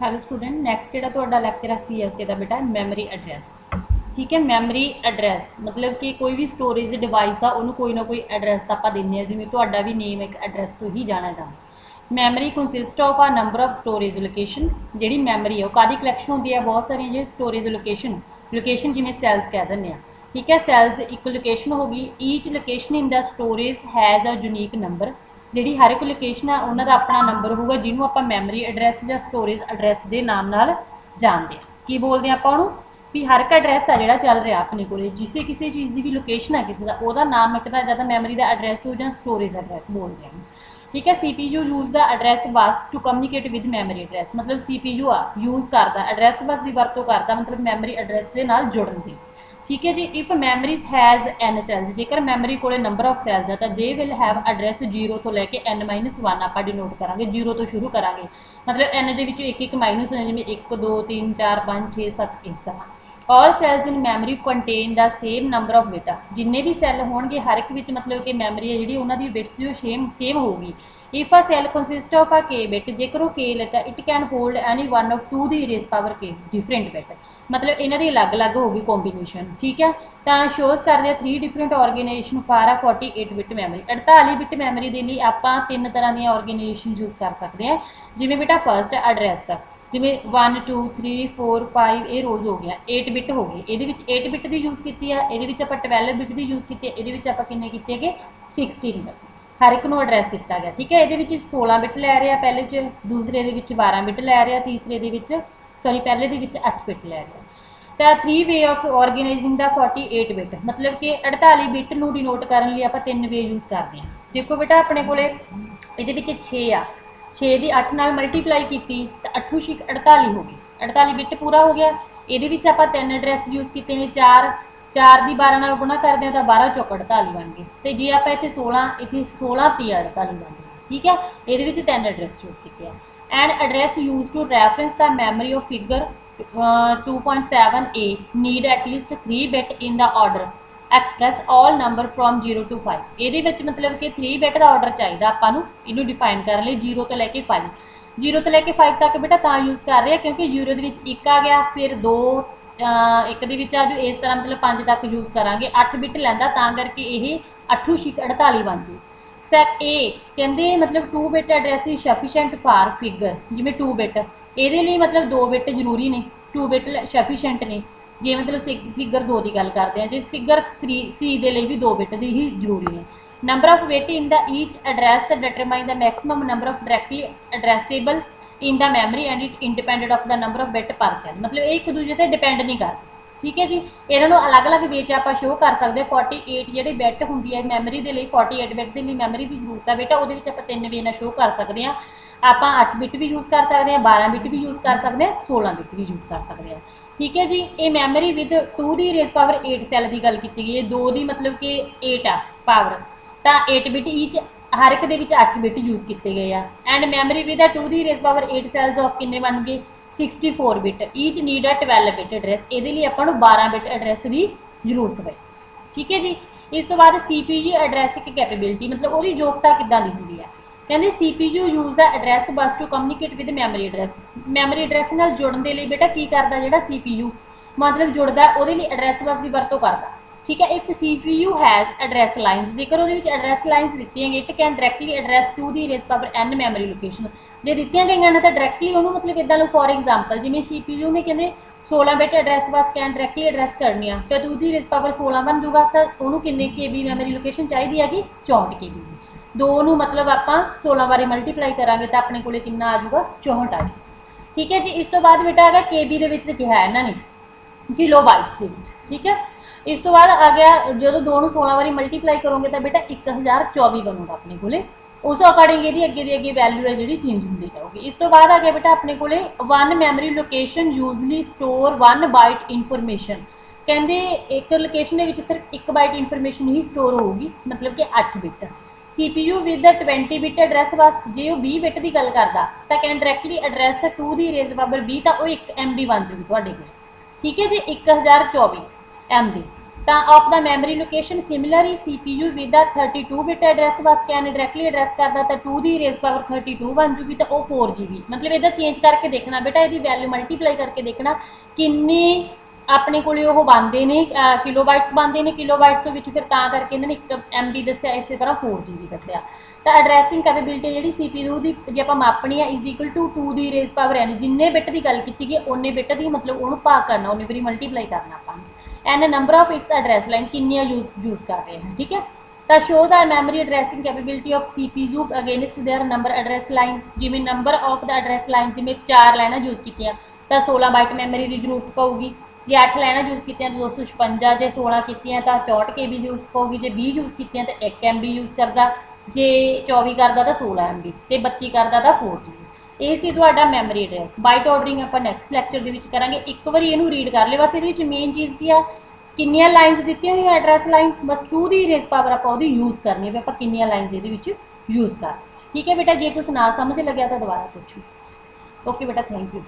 Hello student next जो तुहाडा lecture है CSA का बेटा मैमरी एड्रैस। ठीक है, मैमरी एड्रैस मतलब कि कोई भी स्टोरेज डिवाइस आ उन्होंने कोई ना कोई एड्रैस आप देंगे, जिवें तुहाडा भी नेम एक एड्रैस तो ही जाना जाना। Memory consist of a number of storage location. जी मैमरी है कादी कलैक्शन होंगी है, बहुत सारी जी स्टोरेज लोकेशन जिमें सैल्स कह दें। ठीक है, सैल्स एक लोकेशन होगी। Each location in the storage has a unique number. जी हर एक लोकेशन है उन्होंने अपना नंबर होगा जिन्होंने आप मैमरी एड्रैस या स्टोरेज एड्रैस के नाम नाल जानते हैं। की बोलते हैं आपू भी हर एक एड्रैस है जोड़ा चल रहा अपने को जिस किसी चीज़ की भी लोकेशन है किसी का वह नाम एक ज़्यादा मैमरी का एड्रैस हो या स्टोरेज एड्रैस बोलते हैं। ठीक है, CPU use the address bus to communicate with memory address मतलब CPU आ यूज करता एड्रैस बस की वरतों करता मतलब मैमरी एड्रैस के नाल जुड़न की। ठीक है जी, if memories has n cells जेकर मैमरी को नंबर ऑफ सैल्स है तो दे विल हैव एड्रैस 0 तो लैके N-1 आप डिनोट करा 0 तो शुरू करा मतलब एन के एक एक माइनस होने जिम्मे 1 2 3 4 5 6 7 इस तरह। All cells in memory contain the same number of bit. जिन्ने भी सैल होंगे हर एक मतलब कि मैमरी है जी उन्होंने बिट्स जो सेम होगी। If a cell consist of a k bit जेकर वो के लेता it can hold any one of two the raise power k different bit मतलब इन्हों की अलग अलग होगी कॉम्बीनेशन। ठीक है, तो शोज करते हैं 3 different organization for a 48 bit memory. 48 bit memory के लिए आप 3 तरह दी ऑर्गेनाइजेशन यूज कर सकते हैं। जिमें बेटा फर्स्ट एड्रैस जिमें 1 2 3 4 5 ये रोज हो गया 8 बिट हो गई। ये 8 बिट की यूज की है, ये 12 बिट की यूज की, ये आप किन्ने किए गए 16 बिट हर एक एड्रैस किया गया। ठीक है, ये 16 बिट लै रहे पहले च, दूसरे 12 बिट लै रहे, तीसरे सॉरी पहले 8 बिट लै रहे। तो 3 way of organizing the 48 bit मतलब कि 48 बिट को डिनोट करने लिए आप 3 वे यूज करते हैं। देखो बेटा अपने को ये 6 आ 6 की 8 नाल मल्टीप्लाई की तो 8 6 48 हो गई, 48 बिट पूरा हो गया। ये आप 3 एड्रैस यूज किए हैं, 4 की 12 नाल गुणा करते हैं तो 12 चौक 48 बन गए। तो जे आप इतने 16 ती 48 बन गए। ठीक है, ये 3 एड्रैस यूज किए हैं। And address use to reference the memory of figure 2.7a need at least 3 bit in the order express all number from 0 to 5। ये मतलब कि 3 बिट का ऑर्डर चाहिए आपको इनू डिफाइन करने लिए 0 तो लैके 5, 0 तो लैके 5 तक बेटा ता यूज कर रहे हैं क्योंकि 0 1 आ गया फिर 2 एक आज इस तरह मतलब 5 तक यूज करा 8 बिट लैंदा ता करके ये 8 6 48 बन गई। सैक ए कहते मतलब 2 bit address is sufficient for figure जिमें 2 बिट ये मतलब 2 बिट जरूरी ने 2 बिट सफिशेंट ने जे मतलब फिगर 2 की गल करते हैं जिस फिगर 3C के लिए भी 2 बिट की ही जरूरी है। Number of bit in the each address determine the maximum number of directly addressable in the memory and it independent of the number of bit per cell मतलब एक दूसरे से डिपेंड नहीं करते। ठीक है जी, इन्होंने अलग अलग वे आप शो कर सकते हैं। 48 जी बिट होंगी है मैमरी के लिए 48 बिट के लिए मैमरी की जरूरत है बेटा वो आप 3 वे शो कर सकते हैं। आप 8 बिट भी यूज़ कर सकते हैं, 12 बिट भी यूज़ कर सकते हैं, 16 बिट भी यूज़ कर सकते हैं। ठीक है जी, ये मैमरी विद 2 की रेस पावर 8 सैल की गल की गई है, 2 की मतलब कि 8 आ पावर तो 8 बिट ईच हर एक 8 बिट यूज़ किए गए हैं। एंड मैमरी विद 2 की रेस पावर 8 सैल्स ऑफ किन्ने बन गए 64 बिट ईच नीड आ 12 बिट एड्रैस ये लिए आपको 12 बिट एड्रैस की जरूरत है। ठीक है जी, इस तो बाद CPU एड्रैस की कैपेबिलिटी मतलब वो योग्यता किदा दी होंगी है। कहते CPU use the address bus to communicate with memory address. Memory address नाल जुड़न के लिए बेटा की करता जो CPU मतलब जुड़ता वो एड्रैस बस की वरतों करता। ठीक है, if CPU has address lines जेकर वो एड्रैस लाइन्स दी गई it can directly address two the raise power N memory location जो दी गई ना तो डायरैक्टली उन्होंने मतलब इदा लो फॉर एग्जाम्पल जिमें CPU ने कहते 16 bit address bus can directly address करनी है तो 2 की रेस पावर 16 बन जूगा तो उन्होंने किन्ने KB मैमरी लोकेशन चाहिए है कि 64 KB। 2 मतलब आप 16 बारी मल्टीप्लाई करा तो अपने को कितना आ जाऊगा 64 आ जाऊगा। ठीक है जी, इस तो बाद बेटा आ KB कहा है इन्होंने किलो बाइट्स के। ठीक है, इस तो बाद आ गया जो 2 को 16 बारी मल्टीप्लाई करोगे तो बेटा 1024 बनूगा अपने को उस अकॉर्डिंग ये अगे वैल्यू है जी चेंज होती जाऊगी। इस तो बाद आ गया बेटा अपने को 1 memory location usually store 1 byte information. कहते एक लोकेशन के सिर्फ 1 बाइट इनफॉर्मेशन ही स्टोर होगी मतलब कि 8 bit. CPU with 20 bit address बस जे 20 बिट की गल करता तो कैन डायरैक्टली एड्रैस 2 की रेज पावर 20 तो 1 MB बन जूगी थोड़े को। ठीक है जी, 1024 MB ਤਾਂ of the memory location similarly CPU with the 32 bit address bus can directly address ਕਰਦਾ ਤਾਂ 2 ਦੀ ਰੇਜ਼ ਪਾਵਰ 32 ਬਣ ਜੂਗੀ ਤਾਂ ਉਹ 4 GB। ਮਤਲਬ ਇਹਦਾ ਚੇਂਜ ਕਰਕੇ ਦੇਖਣਾ ਬੇਟਾ, ਇਹਦੀ ਵੈਲਿਊ ਮਲਟੀਪਲਾਈ ਕਰਕੇ ਦੇਖਣਾ ਕਿੰਨੇ ਆਪਣੇ ਕੋਲੇ ਉਹ ਬਣਦੇ ਨੇ, ਕਿਲੋਬਾਈਟਸ ਬਣਦੇ ਨੇ। ਕਿਲੋਬਾਈਟਸ ਦੇ ਵਿੱਚ ਫਿਰ ਤਾਂ ਕਰਕੇ ਇਹਨਾਂ ਨੇ 1 MB ਦੱਸਿਆ, ਇਸੇ ਤਰ੍ਹਾਂ 4 GB ਦੱਸਿਆ। ਤਾਂ ਐਡਰੈਸਿੰਗ ਕੈਪੇਬਿਲਿਟੀ ਜਿਹੜੀ CPU ਦੀ ਜੇ ਆਪਾਂ ਮਾਪਣੀ ਹੈ is equal to 2 the raise power n, ਜਿੰਨੇ ਬਿੱਟ ਦੀ ਗੱਲ ਕੀਤੀ ਗਈ ਉਹਨੇ ਬਿੱਟ ਦੀ ਮਤਲਬ ਉਹਨੂੰ ਭਾਗ ਕਰਨਾ, ਉਹਨੇ ਵਾਰੀ ਮਲਟੀਪਲਾਈ ਕਰਨਾ ਆਪਾਂ and number of its address line ਕਿੰਨੀਆਂ ਯੂਜ਼ ਕਰ ਰਹੇ ਹਾਂ, ਠੀਕ ਹੈ। ਤਾਂ ਸ਼ੋ ਦਾ memory addressing capability of CPU against their number address line. ਜਿਵੇਂ ਨੰਬਰ ਆਫ ਦਾ ਐਡਰੈਸ ਲਾਈਨ ਜਿਵੇਂ 4 ਲਾਈਨਾਂ ਯੂਜ਼ ਕੀਤੀਆਂ ਤਾਂ 16 ਬਾਈਟ ਮੈਮਰੀ ਦੀ ਜ਼ਰੂਰਤ ਪਊਗੀ। ਜੇ 8 ਲਾਈਨਾਂ ਯੂਜ਼ ਕੀਤੀਆਂ ਤਾਂ 256, ਜੇ 16 ਕੀਤੀਆਂ ਤਾਂ 64 KB ਦੀ ਜ਼ਰੂਰਤ ਪਊਗੀ। ਜੇ 20 ਯੂਜ਼ ਕੀਤੀਆਂ ਤਾਂ 1 MB ਯੂਜ਼ ਕਰਦਾ, ਜੇ 24 ਕਰਦਾ ਤਾਂ 16 MB ਤੇ 32 ਕਰਦਾ ਤਾਂ 4 GB। ਇਹ ਸੀ ਤੁਹਾਡਾ ਮੈਮਰੀ ਐਡਰੈਸ। ਬਾਈਟ ਆਰਡਰਿੰਗ ਆਪਾਂ ਨੈਕਸਟ ਲੈਕਚਰ ਦੇ ਵਿੱਚ ਕਰਾਂਗੇ। ਇੱਕ ਵਾਰੀ ਇਹਨੂੰ ਰੀਡ ਕਰ ਲਿਓ। ਬਸ ਇਹਦੇ ਵਿੱਚ ਮੇਨ ਚੀਜ਼ ਕੀ ਆ, ਕਿੰਨੀਆਂ ਲਾਈਨਸ ਦਿੱਤੀਆਂ ਹੋਈਆਂ ਐਡਰੈਸ ਲਾਈਨ, ਬਸ 2 ਦੀ ਰੇਜ਼ ਪਾਵਰ ਆਪਾਂ ਉਹਦੀ ਯੂਜ਼ ਕਰਨੀ ਹੈ ਵੀ ਆਪਾਂ ਕਿੰਨੀਆਂ ਲਾਈਨਸ ਇਹਦੇ ਵਿੱਚ ਯੂਜ਼ ਕਰ। ਠੀਕ ਹੈ ਬੇਟਾ, ਜੇ ਕੁਛ ਨਾ ਸਮਝ ਲੱਗਿਆ ਤਾਂ ਦੁਬਾਰਾ ਪੁੱਛੋ। ਓਕੇ ਬੇਟਾ, ਥੈਂਕ ਯੂ।